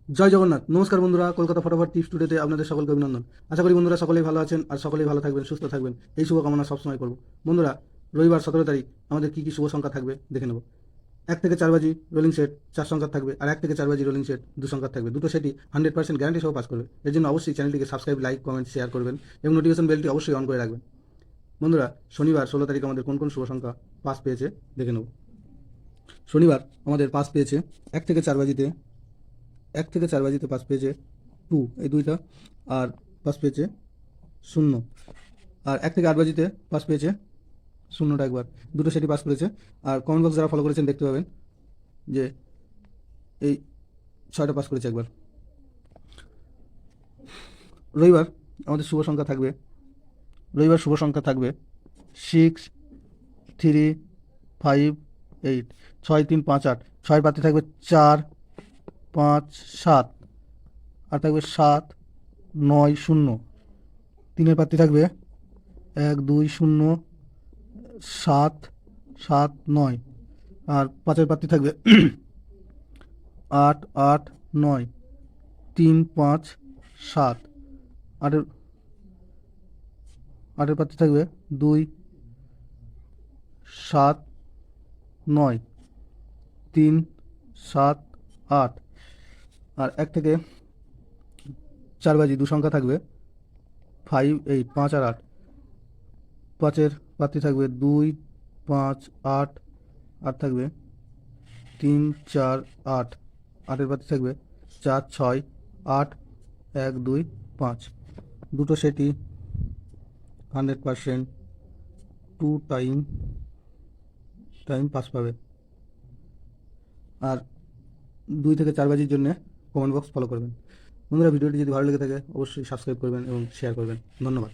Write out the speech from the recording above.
জয় জগন্নাথ। নমস্কার বন্ধুরা, কলকাতা ফটাফট টিপস টুডেতে আপনাদের সকলকে অভিনন্দন। আশা করি বন্ধুরা সকলেই ভালো আছেন আর সকলেই ভালো থাকবেন, সুস্থ থাকবেন, এই শুভকামনা সবসময় করব। বন্ধুরা, রবিবার 17 তারিখ আমাদের কী কী শুভ সংখ্যা থাকবে দেখে নেব। 1 থেকে 4 বাজি রোলিং সেট 4 সংখ্যার থাকবে, আর 1 থেকে 4 বাজি রোলিং সেট 2 সংখ্যার থাকবে। দুটো সেটই 100% গ্যারান্টি সহ পাস করবে। এর জন্য অবশ্যই চ্যানেলটিকে সাবস্ক্রাইব, লাইক, কমেন্ট, শেয়ার করবেন এবং নোটিফিকেশন বেলটি অবশ্যই অন করে রাখবেন। বন্ধুরা, শনিবার 16 তারিখ আমাদের কোন কোন শুভ সংখ্যা পাস পেয়েছে দেখে নেব। শনিবার আমাদের পাস পেয়েছে 1 থেকে 4 বাজিতে, 1 থেকে 4 বাজিতে পাস পেয়েছে 2, এই দুইটা। আর পাস পেয়েছে 0। আর 1 থেকে 8 বাজিতে পাস পেয়েছে 0টা একবার। দুটো সেটি পাস করেছে। আর কমেন্ট বক্স যারা ফলো করেছেন দেখতে পাবেন যে এই 6টা পাস করেছে একবার। রবিবার আমাদের শুভ সংখ্যা থাকবে, রবিবার শুভ সংখ্যা থাকবে 6, 3, 5, 8, 6, 3, 5, 8। 6 পাতে থাকবে 4, 5, 7। আর থাকবে 7, 9, 0। 3-এর পাত্রে থাকবে 1, 2, 0, 7, 7, 9। আর 5-এর পাত্রে থাকবে 8, 8, 9, 3, 5, 7। 8-এর 8-এর পাত্রে থাকবে 2, 7, 9, 3, 7, 8। আর 1 থেকে 4 বাজি 2 সংখ্যা থাকবে 5, 8, 5 আর 8। 5-এর পাত্রে থাকবে 2, 5, 8। আর থাকবে 3, 4, 8। 8-এর পাত্রে থাকবে 4, 6, 8, 1, 2, 5। দুটো সেটই 100% 2 টাইম পাস পাবে। আর 2 থেকে 4 বাজির জন্য কমেন্ট বক্স ফলো করবেন। বন্ধুরা, ভিডিওটি যদি ভালো লেগে থাকে অবশ্যই সাবস্ক্রাইব করবেন এবং শেয়ার করবেন। ধন্যবাদ।